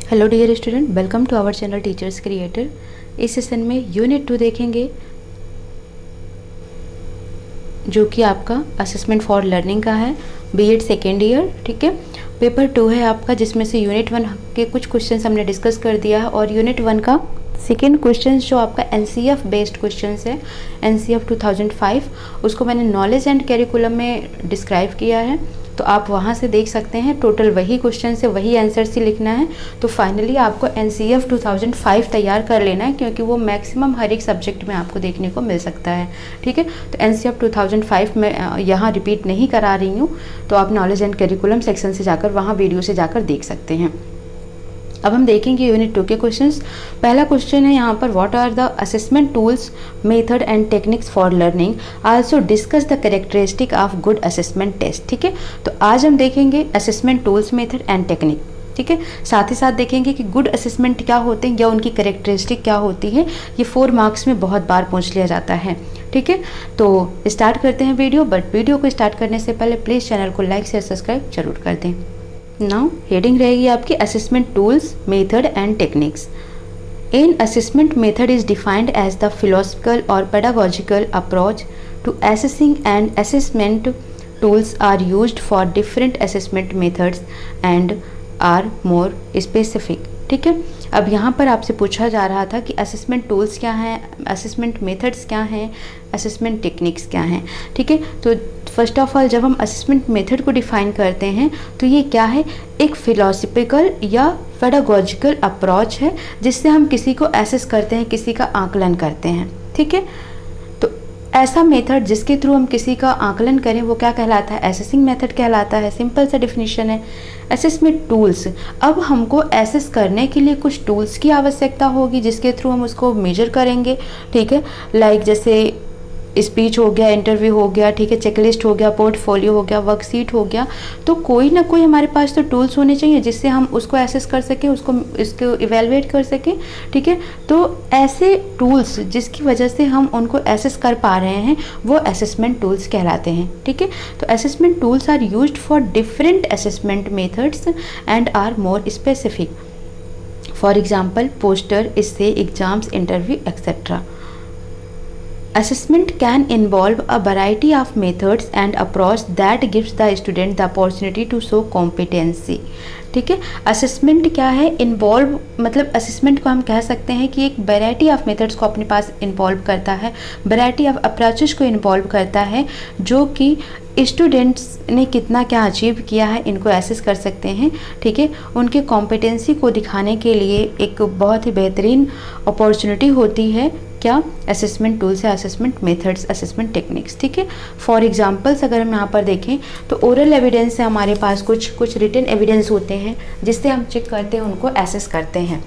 Hello dear student, welcome to our channel teachers creator. इस session में unit 2 देखेंगे जो कि आपका असेसमेंट फॉर लर्निंग का है, बीएड सेकेंड ईयर। ठीक है, पेपर 2 है आपका, जिसमें से यूनिट 1 के कुछ क्वेश्चंस हमने डिस्कस कर दिया है और यूनिट 1 का सेकेंड क्वेश्चन जो आपका एनसीएफ बेस्ड क्वेश्चंस है, एनसीएफ 2005, उसको मैंने नॉलेज एंड कैरिकुलम में डिस्क्राइब किया है, तो आप वहाँ से देख सकते हैं। टोटल वही क्वेश्चन से वही आंसर से लिखना है। तो फाइनली आपको एनसीएफ 2005 तैयार कर लेना है, क्योंकि वो मैक्सिमम हर एक सब्जेक्ट में आपको देखने को मिल सकता है। ठीक है, तो एनसीएफ 2005 में यहाँ रिपीट नहीं करा रही हूँ, तो आप नॉलेज एंड करिकुलम सेक्शन से जाकर वहाँ वीडियो से जाकर देख सकते हैं। अब हम देखेंगे यूनिट 2 के क्वेश्चंस। पहला क्वेश्चन है यहाँ पर, what are the assessment tools, method and techniques for learning, also discuss the characteristic of good assessment test. ठीक है, तो आज हम देखेंगे assessment tools, method and technique. ठीक है, साथ ही साथ देखेंगे कि गुड असेसमेंट क्या होते हैं या उनकी कैरेक्टरिस्टिक क्या होती है। ये 4 मार्क्स में बहुत बार पूछ लिया जाता है। ठीक है, तो स्टार्ट करते हैं वीडियो। बट वीडियो को स्टार्ट करने से पहले प्लीज़ चैनल को लाइक शेयर सब्सक्राइब जरूर कर दें। नाउ हेडिंग रहेगी आपकी assessment tools, method and techniques. An assessment method is defined as the philosophical or pedagogical approach to assessing, and assessment tools are used for different assessment methods and are more specific. ठीक है, अब यहाँ पर आपसे पूछा जा रहा था कि असेसमेंट टूल्स क्या हैं, असेसमेंट मेथड्स क्या हैं, असेसमेंट टेक्निक्स क्या हैं। ठीक है, तो फर्स्ट ऑफ ऑल जब हम असेसमेंट मेथड को डिफाइन करते हैं तो ये क्या है, एक फिलोसफिकल या पेडागोजिकल अप्रोच है जिससे हम किसी को एसेस करते हैं, किसी का आकलन करते हैं। ठीक है, तो ऐसा मेथड जिसके थ्रू हम किसी का आकलन करें वो क्या कहलाता है, एसेसिंग मेथड कहलाता है। सिंपल सा डिफिनीशन है। असेसमेंट टूल्स, अब हमको एसेस करने के लिए कुछ टूल्स की आवश्यकता होगी जिसके थ्रू हम उसको मेजर करेंगे। ठीक है, लाइक जैसे स्पीच हो गया, इंटरव्यू हो गया, ठीक है, चेकलिस्ट हो गया, पोर्टफोलियो हो गया, वर्कशीट हो गया। तो कोई ना कोई हमारे पास तो टूल्स होने चाहिए जिससे हम उसको एसेस कर सकें, इसको इवेलुएट कर सकें। ठीक है, तो ऐसे टूल्स जिसकी वजह से हम उनको एसेस कर पा रहे हैं वो असेसमेंट टूल्स कहलाते हैं। ठीक है, तो assessment tools are used for different assessment methods and are more specific. For example poster, essays exams, interview etcetera. Assessment can involve a variety of methods and approach that gives the student the opportunity to show competency. ठीक है, assessment क्या है, involve मतलब assessment को हम कह सकते हैं कि एक वैरायटी ऑफ मेथड्स को अपने पास इन्वॉल्व करता है, वैरायटी ऑफ अप्रोचेस को इन्वॉल्व करता है, जो कि स्टूडेंट्स ने कितना क्या अचीव किया है इनको एसेस कर सकते हैं। ठीक है, उनके कॉम्पिटेंसी को दिखाने के लिए एक बहुत ही बेहतरीन अपॉर्चुनिटी होती है क्या, असेसमेंट टूल्स है, असेसमेंट मेथड्स, असेसमेंट टेक्निक्स। ठीक है, फॉर एग्जांपल्स अगर हम यहाँ पर देखें तो ओरल एविडेंस से हमारे पास कुछ रिटन एविडेंस होते हैं जिससे हम चेक करते हैं, उनको एसेस करते हैं।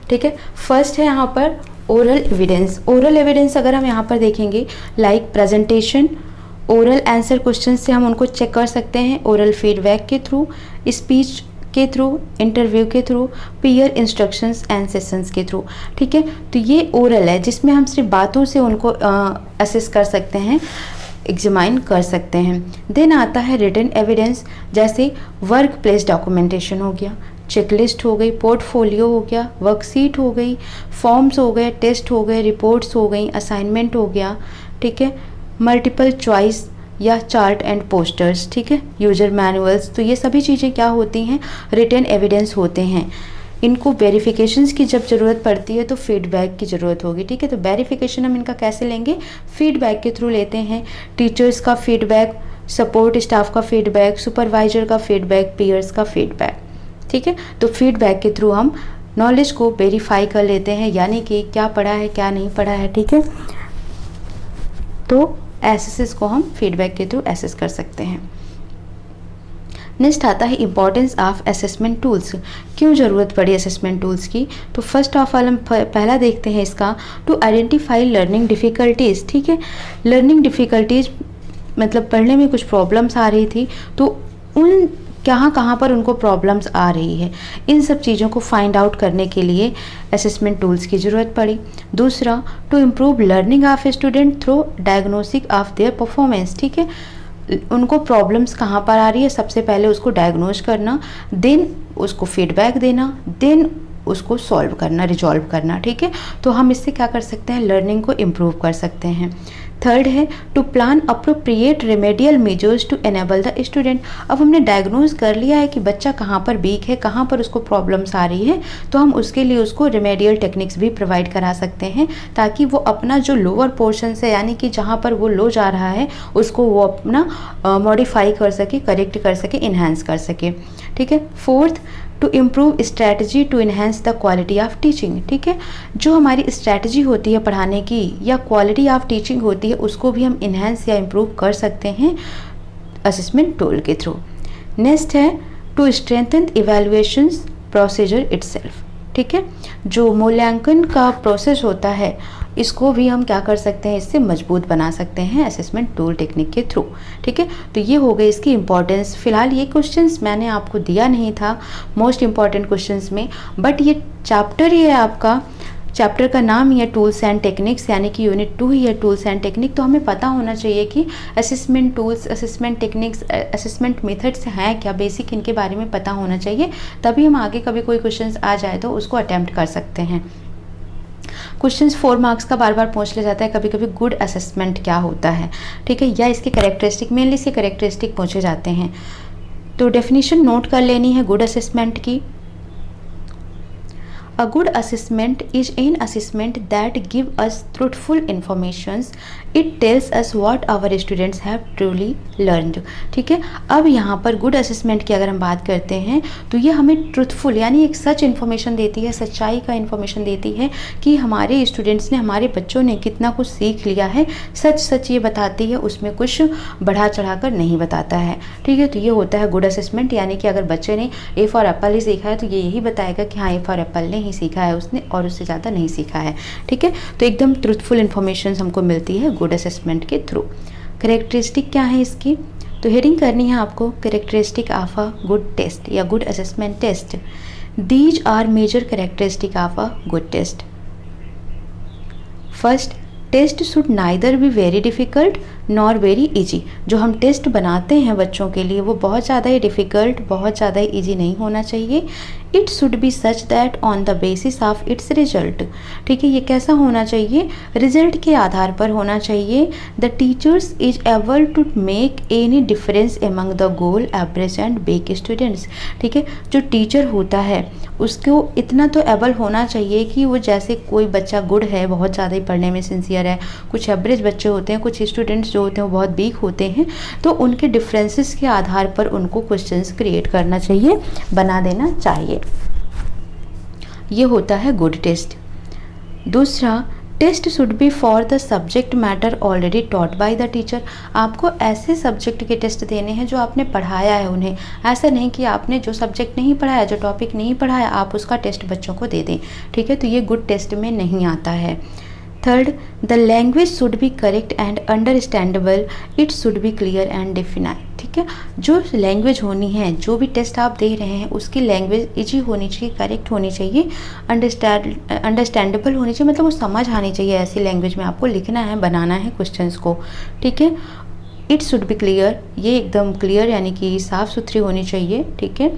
ठीक है, फर्स्ट है यहाँ पर ओरल एविडेंस। ओरल एविडेंस अगर हम यहाँ पर देखेंगे, like presentation, oral answer question से हम उनको चेक कर सकते हैं, ओरल फीडबैक के थ्रू, स्पीच के थ्रू, इंटरव्यू के through, peer instructions and sessions के थ्रू। ठीक है, तो ये ओरल है जिसमें हम सिर्फ बातों से उनको असेस कर सकते हैं, एग्जामाइन कर सकते हैं। देन आता है रिटन एविडेंस, जैसे वर्क प्लेस डॉक्यूमेंटेशन हो गया, चेकलिस्ट हो गई, पोर्टफोलियो हो गया, वर्कशीट हो गई, फॉर्म्स हो गए, टेस्ट हो गए, रिपोर्ट्स हो गई, असाइनमेंट हो गया। ठीक है, मल्टीपल चॉइस या चार्ट एंड पोस्टर्स। ठीक है, यूजर मैनुअल्स, तो ये सभी चीज़ें क्या होती हैं, रिटन एविडेंस होते हैं। इनको वेरिफिकेशंस की जब ज़रूरत पड़ती है तो फीडबैक की ज़रूरत होगी। ठीक है, तो वेरिफिकेशन हम इनका कैसे लेंगे, फीडबैक के थ्रू लेते हैं। टीचर्स का फीडबैक, सपोर्ट स्टाफ का फीडबैक, सुपरवाइजर का फीडबैक, पीयर्स का फीडबैक। ठीक है, तो फीडबैक के थ्रू हम नॉलेज को वेरीफाई कर लेते हैं, यानी कि क्या पढ़ा है क्या नहीं पढ़ा है। ठीक है, तो एसेस को हम फीडबैक के थ्रू एसेस कर सकते हैं। नेक्स्ट आता है इंपॉर्टेंस ऑफ असेसमेंट टूल्स। क्यों ज़रूरत पड़ी असेसमेंट टूल्स की, तो फर्स्ट ऑफ ऑल हम पहला देखते हैं इसका, टू आइडेंटिफाई लर्निंग डिफ़िकल्टीज़। ठीक है, लर्निंग डिफ़िकल्टीज़ मतलब पढ़ने में कुछ प्रॉब्लम्स आ रही थी, तो उन कहाँ पर उनको प्रॉब्लम्स आ रही है, इन सब चीज़ों को फाइंड आउट करने के लिए असेसमेंट टूल्स की ज़रूरत पड़ी। दूसरा, to improve learning of student through diagnosis of their performance. ठीक है, उनको प्रॉब्लम्स कहाँ पर आ रही है, सबसे पहले उसको डायग्नोज करना, देन उसको फीडबैक देना, देन उसको सॉल्व करना, रिजॉल्व करना। ठीक है, तो हम इससे क्या कर सकते हैं, लर्निंग को इम्प्रूव कर सकते हैं। थर्ड है to plan appropriate remedial measures to enable the student. अब हमने डायग्नोज कर लिया है कि बच्चा कहाँ पर वीक है, कहाँ पर उसको प्रॉब्लम्स आ रही है, तो हम उसके लिए उसको रेमेडियल टेक्निक्स भी प्रोवाइड करा सकते हैं, ताकि वो अपना जो लोअर पोर्शन है, यानी कि जहाँ पर वो लो जा रहा है, उसको वो अपना मॉडिफाई कर सके, करेक्ट कर सके, इन्हांस कर सके। ठीक है। Fourth, to improve strategy to enhance the quality of teaching. ठीक है, जो हमारी स्ट्रैटेजी होती है पढ़ाने की या क्वालिटी ऑफ टीचिंग होती है, उसको भी हम इन्हेंस या इम्प्रूव कर सकते हैं असेसमेंट टूल के थ्रू। नेक्स्ट है to strengthen evaluations procedure itself. ठीक है, जो मूल्यांकन का प्रोसेस होता है, इसको भी हम क्या कर सकते हैं, इससे मजबूत बना सकते हैं असेसमेंट टूल टेक्निक के थ्रू। ठीक है, तो ये हो गई इसकी इंपॉर्टेंस। फिलहाल ये क्वेश्चंस मैंने आपको दिया नहीं था मोस्ट इम्पॉर्टेंट क्वेश्चंस में, बट ये चैप्टर ही है आपका, चैप्टर का नाम ही है टूल्स एंड टेक्निक्स, यानी कि यूनिट 2 ही है टूल्स एंड टेक्निक। तो हमें पता होना चाहिए कि assessment tools, assessment techniques, assessment methods हैं क्या, बेसिक इनके बारे में पता होना चाहिए, तभी हम आगे कभी कोई क्वेश्चंस आ जाए तो उसको अटेम्प्ट कर सकते हैं। क्वेश्चंस 4 मार्क्स का बार बार पूछ लिया जाता है कभी कभी, गुड असेसमेंट क्या होता है। ठीक है, या इसके कैरेक्टरिस्टिक, मेनली इसके कैरेक्टरिस्टिक पूछे जाते हैं। तो डेफिनेशन नोट कर लेनी है गुड असेसमेंट की। A good assessment is an assessment that give us truthful informations. It tells us what our students have truly learned. ठीक है, अब यहाँ पर गुड असेसमेंट की अगर हम बात करते हैं तो ये हमें ट्रूथफुल यानी एक सच इन्फॉर्मेशन देती है, सच्चाई का इन्फॉर्मेशन देती है कि हमारे स्टूडेंट्स ने, हमारे बच्चों ने कितना कुछ सीख लिया है। सच सच ये बताती है, उसमें कुछ बढ़ा चढ़ा कर नहीं बताता है। ठीक है, तो ये होता है गुड असेसमेंट, यानी कि अगर बच्चे ने ए फॉर एप्पल ही सीखा है तो ये यही बताएगा कि हाँ ए फॉर एप्पल ने सीखा है उसने, और उससे ज़्यादा नहीं सीखा है। ठीक है, तो एकदम ट्रूथफुल इन्फॉर्मेशन हमको मिलती है गुड असेसमेंट के थ्रू। कैरेक्टरिस्टिक क्या है इसकी, तो हेडिंग करनी है आपको characteristic of a good test या good assessment test. These are major characteristic of a good test. First, test should neither be very difficult nor very easy. जो हम टेस्ट बनाते हैं बच्चों के लिए वो बहुत ज़्यादा ही डिफ़िकल्ट, बहुत ज़्यादा ही ईजी नहीं होना चाहिए। It should be such that on the basis of its result. ठीक है, ये कैसा होना चाहिए, रिजल्ट के आधार पर होना चाहिए। The teachers is able to make any difference among the goal, average and weak students. ठीक है, जो टीचर होता है उसको इतना तो एबल होना चाहिए कि वो, जैसे कोई बच्चा गुड है, बहुत ज़्यादा ही पढ़ने में सिंसियर है, कुछ एवरेज बच्चे होते हैं, कुछ स्टूडेंट्स जो होते हैं वो बहुत वीक होते हैं, तो उनके डिफरेंसेस के आधार पर उनको क्वेश्चंस क्रिएट करना चाहिए, बना देना चाहिए। ये होता है गुड टेस्ट। दूसरा, test should be for the subject matter already taught by the teacher. आपको ऐसे सब्जेक्ट के टेस्ट देने हैं जो आपने पढ़ाया है उन्हें, ऐसा नहीं कि आपने जो सब्जेक्ट नहीं पढ़ाया, जो टॉपिक नहीं पढ़ाया, आप उसका टेस्ट बच्चों को दे दें। ठीक है, तो ये गुड टेस्ट में नहीं आता है। Third, the language should be correct and understandable, it should be clear and definite. ठीक है, जो लैंग्वेज होनी है, जो भी टेस्ट आप दे रहे हैं उसकी लैंग्वेज इजी होनी चाहिए, करेक्ट होनी चाहिए, अंडरस्टैंडेबल होनी चाहिए, मतलब वो समझ आनी चाहिए, ऐसी लैंग्वेज में आपको लिखना है, बनाना है क्वेश्चंस को। ठीक है, इट शुड बी क्लियर, ये एकदम क्लियर यानी कि साफ़ सुथरी होनी चाहिए। ठीक है,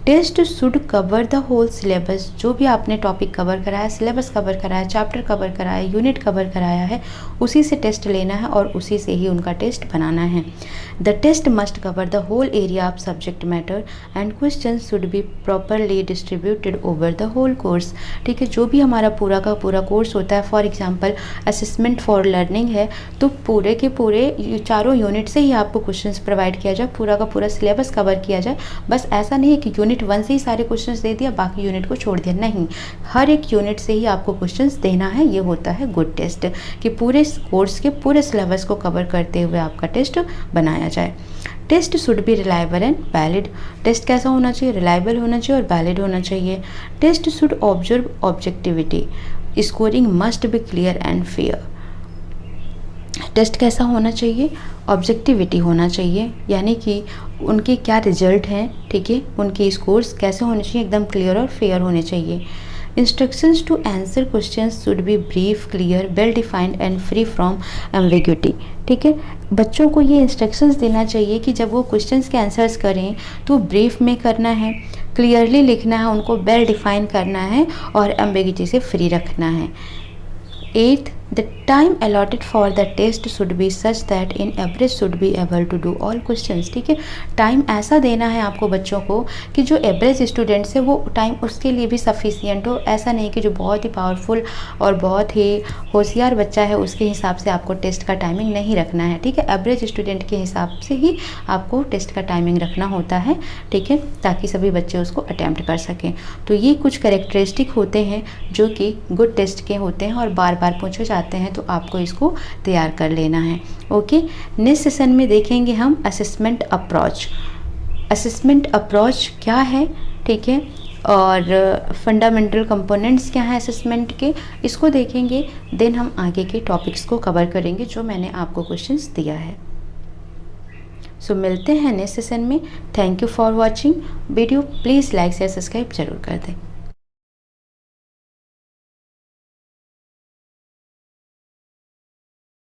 test should cover the whole syllabus. जो भी आपने टॉपिक कवर कराया, सिलेबस कवर कराया, चैप्टर कवर कराया, यूनिट कवर कराया है, उसी से टेस्ट लेना है और उसी से ही उनका टेस्ट बनाना है। The test must cover the whole area of subject matter and question should be properly distributed over the whole course. ठीक है, जो भी हमारा पूरा का पूरा कोर्स होता है, for example assessment for learning है, तो पूरे के पूरे चारों यूनिट से ही आपको क्वेश्चंस प्रोवाइड किया जाए, पूरा का पूरा सिलेबस कवर किया जाए। बस ऐसा नहीं है कि यूनिट 1 से ही सारे क्वेश्चंस दे दिया, बाकी यूनिट को छोड़ दिया, नहीं, हर एक यूनिट से ही आपको क्वेश्चंस देना है। ये होता है गुड टेस्ट, कि पूरे कोर्स के पूरे सिलेबस को कवर करते हुए आपका टेस्ट बनाया जाए। Test should be reliable and valid. Test कैसा होना चाहिए, रिलायबल होना चाहिए और वैलिड होना चाहिए। Test should observe objectivity, scoring must be clear and fair. Test कैसा होना चाहिए, ऑब्जेक्टिविटी होना चाहिए, यानी कि उनके क्या रिजल्ट हैं, ठीक है, उनके स्कोर्स कैसे होने चाहिए, एकदम क्लियर और फेयर होने चाहिए। Instructions to answer questions should be brief, clear, well defined and free from ambiguity. ठीक है, बच्चों को ये इंस्ट्रक्शंस देना चाहिए कि जब वो क्वेश्चंस के आंसर्स करें तो ब्रीफ में करना है, क्लियरली लिखना है, उनको वेल डिफाइन करना है और एम्बिग्यूटी से फ्री रखना है। 8th, the time allotted for the test should be such that in average should be able to do all questions। ठीक है, टाइम ऐसा देना है आपको बच्चों को कि जो एवरेज स्टूडेंट्स है वो टाइम उसके लिए भी सफिशिएंट हो। ऐसा नहीं कि जो बहुत ही पावरफुल और बहुत ही होशियार बच्चा है उसके हिसाब से आपको टेस्ट का टाइमिंग नहीं रखना है। ठीक है, एवरेज स्टूडेंट के हिसाब से ही आपको टेस्ट का टाइमिंग रखना होता है। ठीक है, ताकि सभी बच्चे उसको अटैम्प्ट कर सकें। तो ये कुछ कैरेक्टरिस्टिक होते हैं जो कि गुड टेस्ट के होते हैं और बार बार पूछे जाते हैं, तो आपको इसको तैयार कर लेना है। ओके, नेक्स्ट सेशन में देखेंगे हम असेसमेंट अप्रोच। असेसमेंट अप्रोच क्या है, ठीक है, और फंडामेंटल कंपोनेंट्स क्या हैं असेसमेंट के, इसको देखेंगे। देन हम आगे के टॉपिक्स को कवर करेंगे जो मैंने आपको क्वेश्चंस दिया है। सो मिलते हैं नेक्स्ट सेशन में। Thank you for watching video. Please like share subscribe जरूर कर दें।